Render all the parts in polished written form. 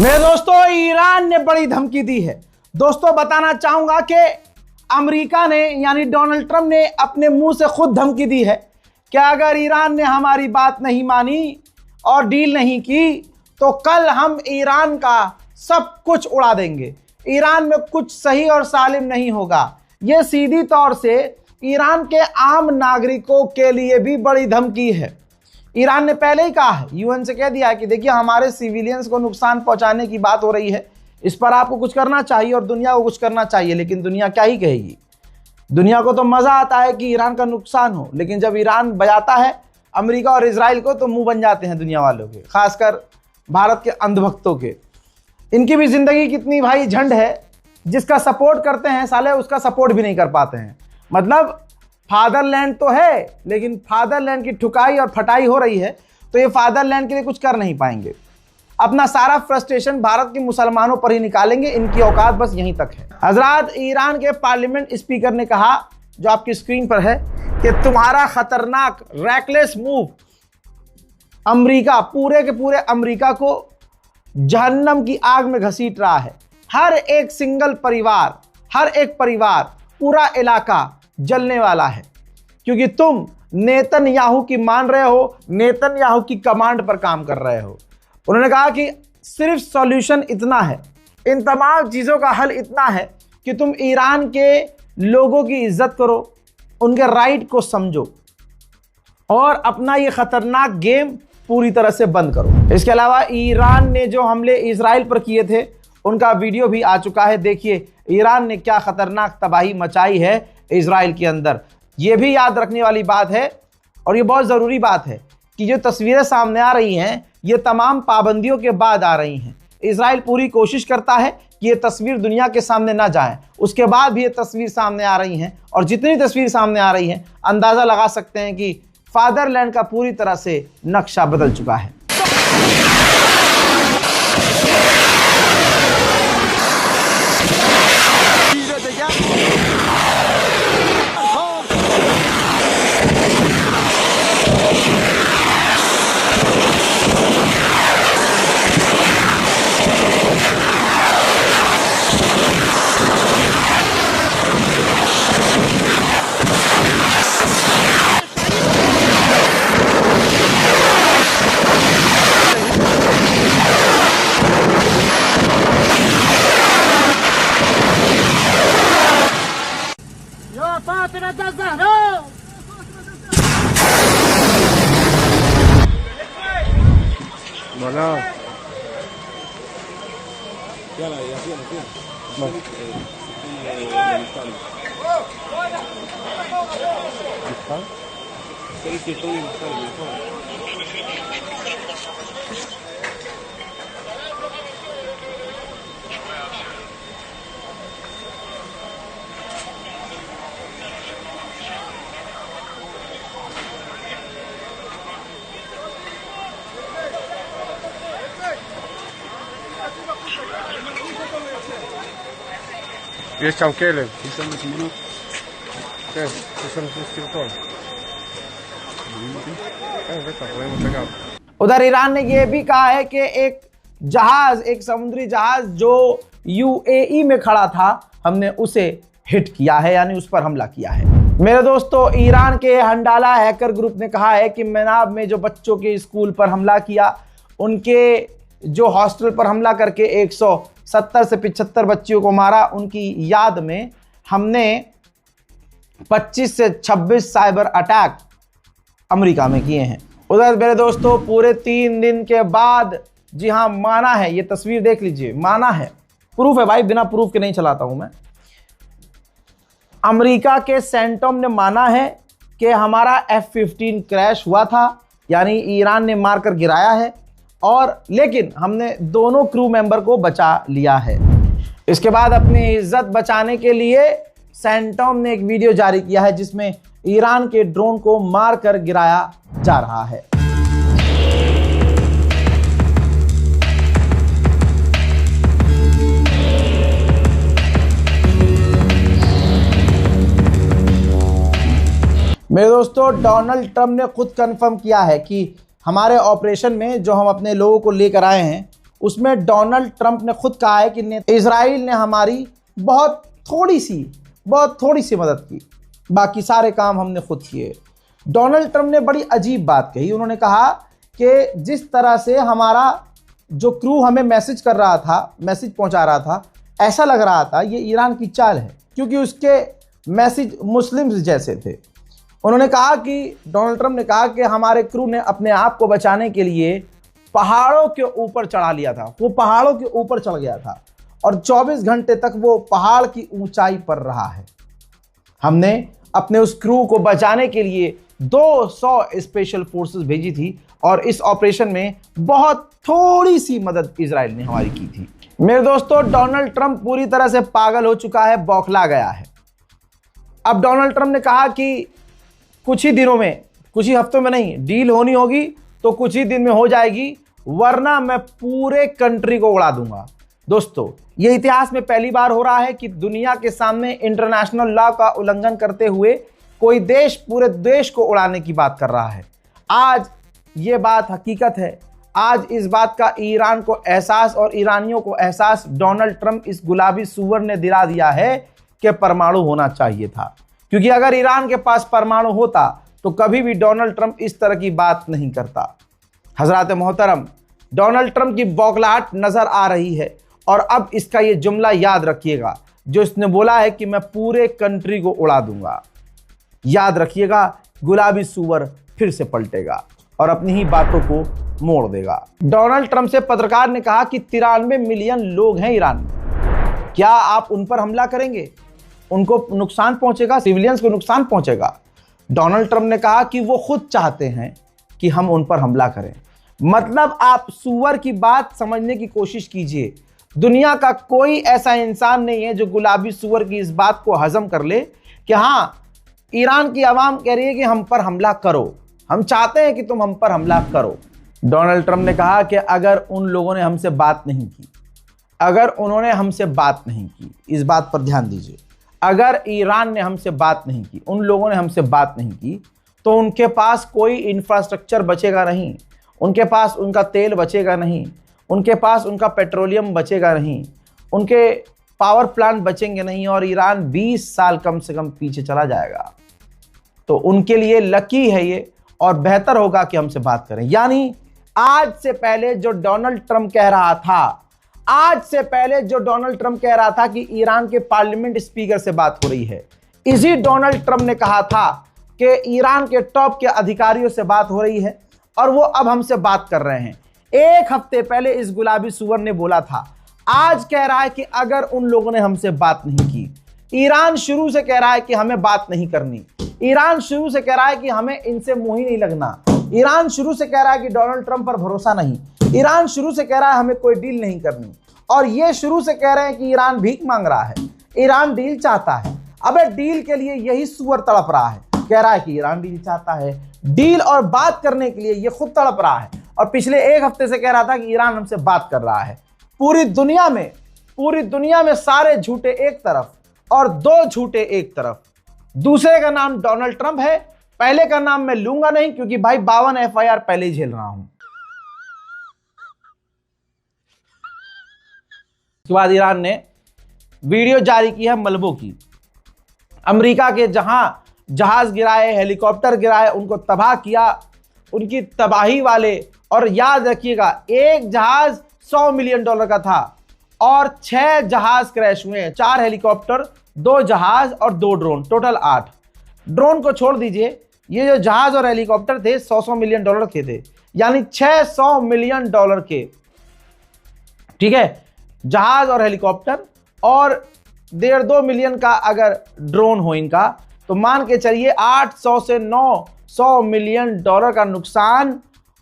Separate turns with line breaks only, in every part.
मेरे दोस्तों, ईरान ने बड़ी धमकी दी है। दोस्तों, बताना चाहूंगा कि अमेरिका ने यानी डोनाल्ड ट्रंप ने अपने मुंह से खुद धमकी दी है कि अगर ईरान ने हमारी बात नहीं मानी और डील नहीं की तो कल हम ईरान का सब कुछ उड़ा देंगे। ईरान में कुछ सही और सालिम नहीं होगा। यह सीधी तौर से ईरान के आम नागरिकों के लिए भी बड़ी धमकी है। ईरान ने पहले ही कहा है, यूएन से कह दिया है कि देखिए हमारे सिविलियंस को नुकसान पहुंचाने की बात हो रही है, इस पर आपको कुछ करना चाहिए और दुनिया को कुछ करना चाहिए। लेकिन दुनिया क्या ही कहेगी? दुनिया को तो मजा आता है कि ईरान का नुकसान हो, लेकिन जब ईरान बजाता है अमेरिका और इजराइल को तो मुंह बन जाते हैं दुनिया वालों के, खासकर भारत के अंधभक्तों के। इनकी भी जिंदगी कितनी भाई झंड है, जिसका सपोर्ट करते हैं साले उसका सपोर्ट भी नहीं कर पाते हैं। मतलब फादरलैंड तो है, लेकिन फादरलैंड की ठुकाई और फटाई हो रही है, तो ये फादरलैंड के लिए कुछ कर नहीं पाएंगे। अपना सारा फ्रस्ट्रेशन भारत के मुसलमानों पर ही निकालेंगे। इनकी औकात बस यहीं तक है। हजरात, ईरान के पार्लियामेंट स्पीकर ने कहा, जो आपकी स्क्रीन पर है, कि तुम्हारा खतरनाक रैकलेस मूव अमेरिका, पूरे के पूरे अमेरिका को जहन्नम की आग में घसीट रहा है। हर एक सिंगल परिवार, हर एक परिवार, पूरा इलाका जलने वाला है, क्योंकि तुम नेतन्याहू की मान रहे हो, नेतन्याहू की कमांड पर काम कर रहे हो। उन्होंने कहा कि सिर्फ सॉल्यूशन इतना है, इन तमाम चीज़ों का हल इतना है कि तुम ईरान के लोगों की इज्जत करो, उनके राइट को समझो और अपना ये खतरनाक गेम पूरी तरह से बंद करो। इसके अलावा ईरान ने जो हमले इजराइल पर किए थे उनका वीडियो भी आ चुका है। देखिए ईरान ने क्या खतरनाक तबाही मचाई है इजराइल के अंदर। ये भी याद रखने वाली बात है और ये बहुत ज़रूरी बात है कि जो तस्वीरें सामने आ रही हैं ये तमाम पाबंदियों के बाद आ रही हैं। इजराइल पूरी कोशिश करता है कि ये तस्वीर दुनिया के सामने ना जाए, उसके बाद भी ये तस्वीर सामने आ रही हैं। और जितनी तस्वीर सामने आ रही हैं अंदाज़ा लगा सकते हैं कि फादरलैंड का पूरी तरह से नक्शा बदल चुका है।
Bueno. Есть там Келлен.
उधर ईरान ने यह भी कहा है कि एक जहाज, एक समुद्री जहाज जो यूएई में खड़ा था, हमने उसे हिट किया है, यानी उस पर हमला किया है। मेरे दोस्तों, ईरान के हंडाला हैकर ग्रुप ने कहा है कि मेनाब में जो बच्चों के स्कूल पर हमला किया, उनके जो हॉस्टल पर हमला करके 170 से 75 बच्चियों को मारा, उनकी याद में हमने 25 से 26 साइबर अटैक अमेरिका में किए हैं। उधर मेरे दोस्तों, पूरे 3 दिन के बाद, जी हाँ माना है, ये तस्वीर देख लीजिए, माना है, प्रूफ है भाई, बिना प्रूफ के नहीं चलाता हूं मैं। अमेरिका के सेंटोम ने माना है कि हमारा F-15 क्रैश हुआ था, यानी ईरान ने मारकर गिराया है, और लेकिन हमने दोनों क्रू मेंबर को बचा लिया है। इसके बाद अपनी इज्जत बचाने के लिए सेंटोम ने एक वीडियो जारी किया है जिसमें ईरान के ड्रोन को मारकर गिराया जा रहा है। मेरे दोस्तों, डोनाल्ड ट्रंप ने खुद कंफर्म किया है कि हमारे ऑपरेशन में जो हम अपने लोगों को लेकर आए हैं उसमें डोनाल्ड ट्रंप ने खुद कहा है कि इजराइल ने हमारी बहुत थोड़ी सी मदद की, बाकी सारे काम हमने खुद किए। डोनाल्ड ट्रंप ने बड़ी अजीब बात कही। उन्होंने कहा कि जिस तरह से हमारा जो क्रू हमें मैसेज पहुंचा रहा था, ऐसा लग रहा था ये ईरान की चाल है, क्योंकि उसके मैसेज मुस्लिम्स जैसे थे। उन्होंने कहा कि डोनाल्ड ट्रंप ने कहा कि हमारे क्रू ने अपने आप को बचाने के लिए पहाड़ों के ऊपर चढ़ा लिया था। वो पहाड़ों के ऊपर चढ़ गया था और 24 घंटे तक वो पहाड़ की ऊंचाई पर रहा है। हमने अपने उस क्रू को बचाने के लिए 200 स्पेशल फोर्सेस भेजी थी और इस ऑपरेशन में बहुत थोड़ी सी मदद इजराइल ने हमारी की थी। मेरे दोस्तों, डोनाल्ड ट्रंप पूरी तरह से पागल हो चुका है, बौखला गया है। अब डोनाल्ड ट्रंप ने कहा कि कुछ ही हफ्तों में नहीं, डील होनी होगी तो कुछ ही दिन में हो जाएगी, वरना मैं पूरे कंट्री को उड़ा दूंगा। दोस्तों, ये इतिहास में पहली बार हो रहा है कि दुनिया के सामने इंटरनेशनल लॉ का उल्लंघन करते हुए कोई देश पूरे देश को उड़ाने की बात कर रहा है। आज ये बात हकीकत है। आज इस बात का ईरान को एहसास और ईरानियों को एहसास डोनाल्ड ट्रंप इस गुलाबी सूअर ने दिला दिया है कि परमाणु होना चाहिए था, क्योंकि अगर ईरान के पास परमाणु होता तो कभी भी डोनाल्ड ट्रंप इस तरह की बात नहीं करता। हजरात मोहतरम, डोनाल्ड ट्रंप की बौखलाहट नजर आ रही है और अब इसका ये जुमला याद रखिएगा जो इसने बोला है कि मैं पूरे कंट्री को उड़ा दूंगा। याद रखिएगा, गुलाबी सूअर फिर से पलटेगा और अपनी ही बातों को मोड़ देगा। डोनाल्ड ट्रंप से पत्रकार ने कहा कि 93 मिलियन लोग हैं ईरान में, क्या आप उन पर हमला करेंगे? उनको नुकसान पहुंचेगा, सिविलियंस को नुकसान पहुंचेगा। डोनाल्ड ट्रंप ने कहा कि वो खुद चाहते हैं कि हम उन पर हमला करें। मतलब आप सूअर की बात समझने की कोशिश कीजिए। दुनिया का कोई ऐसा इंसान नहीं है जो गुलाबी सूअर की इस बात को हजम कर ले कि हाँ, ईरान की आवाम कह रही है कि हम पर हमला करो, हम चाहते हैं कि तुम हम पर हमला करो। डोनाल्ड ट्रंप ने कहा कि अगर उन लोगों ने हमसे बात नहीं की, अगर उन्होंने हमसे बात नहीं की, इस बात पर ध्यान दीजिए, अगर ईरान ने हमसे बात नहीं की, उन लोगों ने हमसे बात नहीं की, तो उनके पास कोई इंफ्रास्ट्रक्चर बचेगा नहीं, उनके पास उनका तेल बचेगा नहीं, उनके पास उनका पेट्रोलियम बचेगा नहीं, उनके पावर प्लांट बचेंगे नहीं और ईरान 20 साल कम से कम पीछे चला जाएगा। तो उनके लिए लकी है ये और बेहतर होगा कि हमसे बात करें। यानी आज से पहले जो डोनाल्ड ट्रंप कह रहा था, आज से पहले जो डोनाल्ड ट्रंप कह रहा था कि ईरान के पार्लियामेंट स्पीकर से बात हो रही है, इसी डोनाल्ड ट्रंप ने कहा था कि ईरान के टॉप के अधिकारियों से बात हो रही है और वो अब हमसे बात कर रहे हैं। एक हफ्ते पहले इस गुलाबी सूअर ने बोला था, आज कह रहा है कि अगर उन लोगों ने हमसे बात नहीं की। ईरान शुरू से कह रहा है कि हमें बात नहीं करनी, ईरान शुरू से कह रहा है कि हमें इनसे मुंह ही नहीं लगना, ईरान शुरू से कह रहा है कि डोनाल्ड ट्रंप पर भरोसा नहीं, ईरान शुरू से कह रहा है हमें कोई डील नहीं करनी, और ये शुरू से कह रहे हैं कि ईरान भीख मांग रहा है, ईरान डील चाहता है। अबे डील के लिए यही सूअर तड़प रहा है, कह रहा है कि ईरान डील चाहता है, डील और बात करने के लिए ये खुद तड़प रहा है और पिछले एक हफ्ते से कह रहा था कि ईरान हमसे बात कर रहा है। पूरी दुनिया में सारे झूठे एक तरफ और दो झूठे एक तरफ। दूसरे का नाम डोनाल्ड ट्रंप है, पहले का नाम मैं लूंगा नहीं क्योंकि भाई 52 एफआईआर पहले ही झेल रहा हूं। उसके बाद ईरान ने वीडियो जारी की है मलबों की, अमेरिका के जहां जहाज गिराए, हेलीकॉप्टर गिराए, उनको तबाह किया, उनकी तबाही वाले। और याद रखिएगा, एक जहाज $100 मिलियन का था और 6 जहाज क्रैश हुए हैं, 4 हेलीकॉप्टर, 2 जहाज और 2 ड्रोन, टोटल 8। ड्रोन को छोड़ दीजिए, ये जो जहाज और हेलीकॉप्टर थे 100 मिलियन डॉलर के थे, यानी $600 मिलियन के, ठीक है, जहाज और हेलीकॉप्टर, और 1.5 मिलियन का अगर ड्रोन हो इनका, तो मान के चलिए 800 से 900 मिलियन डॉलर का नुकसान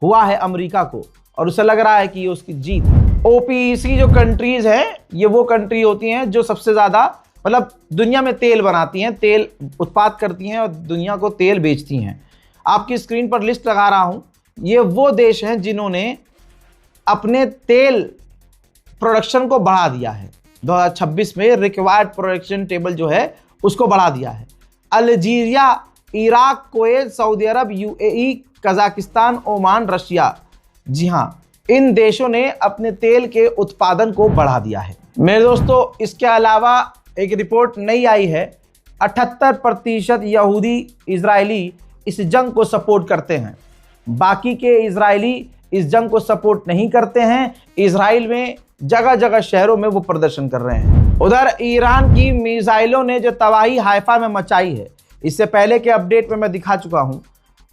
हुआ है अमेरिका को, और उसे लग रहा है कि ये उसकी जीत है। ओपीईसी जो कंट्रीज हैं, ये वो कंट्री होती हैं जो सबसे ज्यादा मतलब दुनिया में तेल बनाती हैं, तेल उत्पाद करती हैं और दुनिया को तेल बेचती हैं। आपकी स्क्रीन पर लिस्ट लगा रहा हूं, ये वो देश हैं जिन्होंने अपने तेल प्रोडक्शन को बढ़ा दिया है। 2026 में रिक्वायर्ड प्रोडक्शन टेबल जो है उसको बढ़ा दिया है। अल्जीरिया, इराक, कुवैत, सऊदी अरब, यूएई, कजाकिस्तान, ओमान, रशिया। जी हाँ, इन देशों ने अपने तेल के उत्पादन को बढ़ा दिया है। मेरे दोस्तों, इसके अलावा एक रिपोर्ट नई आई है, 78% यहूदी इजरायली इस जंग को सपोर्ट करते हैं, बाकी के इजरायली इस जंग को सपोर्ट नहीं करते हैं। इजराइल में जगह जगह शहरों में वो प्रदर्शन कर रहे हैं। उधर ईरान की मिसाइलों ने जो तबाही हाइफा में मचाई है, इससे पहले के अपडेट में मैं दिखा चुका हूं,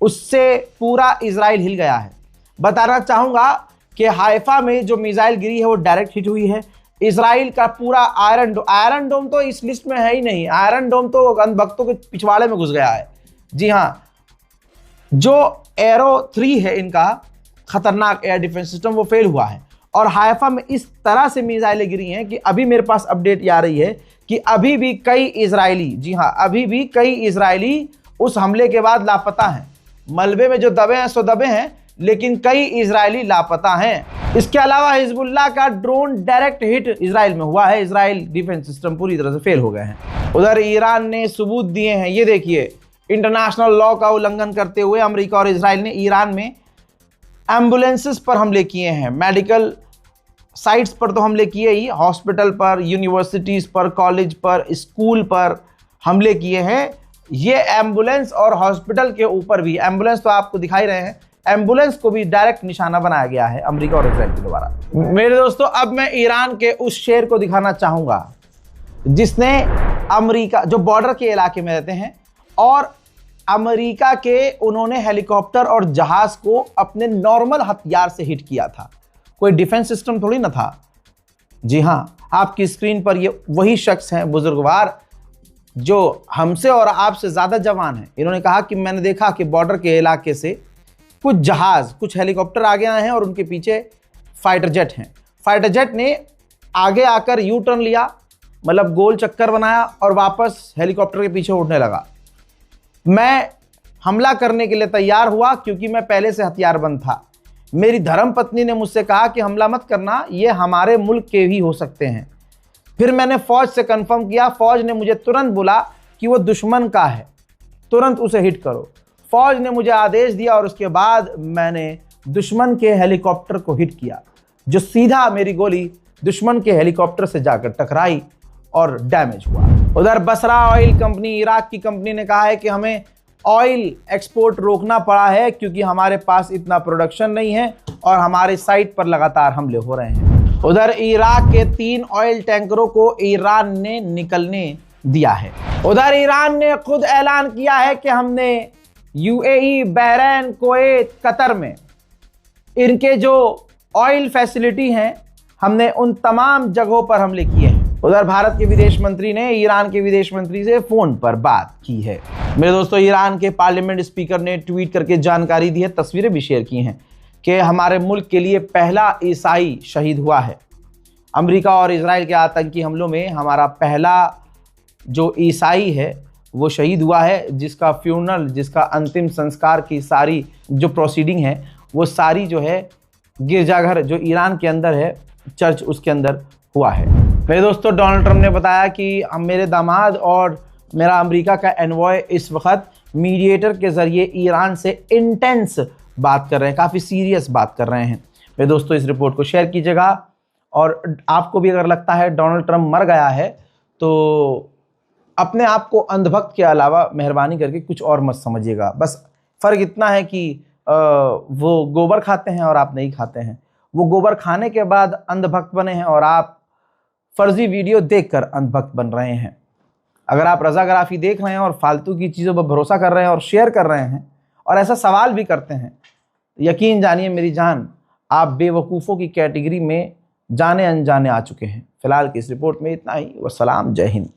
उससे पूरा इजराइल हिल गया है। बताना चाहूंगा कि हाइफा में जो मिसाइल गिरी है वो डायरेक्ट हिट हुई है। इजराइल का पूरा आयरन डोम तो इस लिस्ट में है ही नहीं। आयरन डोम तो अंधभक्तों के पिछवाड़े में घुस गया है। जी हाँ, जो एरो 3 है इनका खतरनाक एयर डिफेंस सिस्टम, वो फेल हुआ है। और हाइफा में इस तरह से मिसाइलें गिरी हैं कि अभी मेरे पास अपडेट आ रही है कि अभी भी कई इजरायली, जी हाँ, अभी भी कई इजरायली उस हमले के बाद लापता हैं। मलबे में जो दबे हैं सो दबे हैं, लेकिन कई इजरायली लापता हैं। इसके अलावा हिजबुल्लाह का ड्रोन डायरेक्ट हिट इजराइल में हुआ है। इजराइल डिफेंस सिस्टम पूरी तरह से फेल हो गए हैं। उधर ईरान ने सबूत दिए हैं, ये देखिए, इंटरनेशनल लॉ का उल्लंघन करते हुए अमेरिका और इजराइल ने ईरान में एम्बुलेंसेस पर हमले किए हैं। मेडिकल साइट्स पर तो हमले किए ही, हॉस्पिटल पर, यूनिवर्सिटीज़ पर, कॉलेज पर, स्कूल पर हमले किए हैं। ये एम्बुलेंस और हॉस्पिटल के ऊपर भी, एम्बुलेंस तो आपको दिखाई रहे हैं, एम्बुलेंस को भी डायरेक्ट निशाना बनाया गया है अमेरिका और इजराइल के द्वारा। मेरे दोस्तों, अब मैं ईरान के उस शेर को दिखाना चाहूँगा जिसने अमेरिका, जो बॉर्डर के इलाके में रहते हैं, और अमेरिका के उन्होंने हेलीकॉप्टर और जहाज को अपने नॉर्मल हथियार से हिट किया था। कोई डिफेंस सिस्टम थोड़ी ना था। जी हाँ, आपकी स्क्रीन पर ये वही शख्स हैं, बुजुर्गवार, जो हमसे और आपसे ज़्यादा जवान हैं। इन्होंने कहा कि मैंने देखा कि बॉर्डर के इलाके से कुछ जहाज, कुछ हेलीकॉप्टर आगे आए हैं और उनके पीछे फाइटर जेट हैं। फाइटर जेट ने आगे आकर यू टर्न लिया, मतलब गोल चक्कर बनाया और वापस हेलीकॉप्टर के पीछे उड़ने लगा। मैं हमला करने के लिए तैयार हुआ क्योंकि मैं पहले से हथियारबंद था। मेरी धर्म पत्नी ने मुझसे कहा कि हमला मत करना, ये हमारे मुल्क के ही हो सकते हैं। फिर मैंने फौज से कंफर्म किया। फौज ने मुझे तुरंत बोला कि वो दुश्मन का है, तुरंत उसे हिट करो। फौज ने मुझे आदेश दिया और उसके बाद मैंने दुश्मन के हेलीकॉप्टर को हिट किया, जो सीधा मेरी गोली दुश्मन के हेलीकॉप्टर से जाकर टकराई और डैमेज हुआ। उधर बसरा ऑयल कंपनी, इराक की कंपनी ने कहा है कि हमें ऑयल एक्सपोर्ट रोकना पड़ा है क्योंकि हमारे पास इतना प्रोडक्शन नहीं है और हमारे साइट पर लगातार हमले हो रहे हैं। उधर इराक के 3 ऑयल टैंकरों को ईरान ने निकलने दिया है। उधर ईरान ने खुद ऐलान किया है कि हमने यूएई, बहरीन, कुवैत, कतर में इनके जो ऑयल फैसिलिटी हैं, हमने उन तमाम जगहों पर हमले किए हैं। उधर भारत के विदेश मंत्री ने ईरान के विदेश मंत्री से फोन पर बात की है। मेरे दोस्तों, ईरान के पार्लियामेंट स्पीकर ने ट्वीट करके जानकारी दी है, तस्वीरें भी शेयर की हैं कि हमारे मुल्क के लिए पहला ईसाई शहीद हुआ है। अमेरिका और इजराइल के आतंकी हमलों में हमारा पहला जो ईसाई है वो शहीद हुआ है, जिसका फ्यूनरल, जिसका अंतिम संस्कार की सारी जो प्रोसीडिंग है वो सारी जो है गिरजाघर जो ईरान के अंदर है, चर्च, उसके अंदर हुआ है। मेरे दोस्तों, डोनाल्ड ट्रंप ने बताया कि मेरे दामाद और मेरा अमेरिका का एनवॉय इस वक्त मीडिएटर के ज़रिए ईरान से इंटेंस बात कर रहे हैं, काफ़ी सीरियस बात कर रहे हैं। मेरे दोस्तों, इस रिपोर्ट को शेयर कीजिएगा और आपको भी अगर लगता है डोनाल्ड ट्रंप मर गया है तो अपने आप को अंधभक्त के अलावा मेहरबानी करके कुछ और मत समझिएगा। बस फ़र्क इतना है कि वो गोबर खाते हैं और आप नहीं खाते हैं। वो गोबर खाने के बाद अंधभक्त बने हैं और आप फर्जी वीडियो देखकर अंधभक्त बन रहे हैं। अगर आप रज़ाग्राफी देख रहे हैं और फालतू की चीज़ों पर भरोसा कर रहे हैं और शेयर कर रहे हैं और ऐसा सवाल भी करते हैं, यकीन जानिए मेरी जान, आप बेवकूफ़ों की कैटेगरी में जाने अनजाने आ चुके हैं। फिलहाल की इस रिपोर्ट में इतना ही। वस्सलाम, जय हिंद।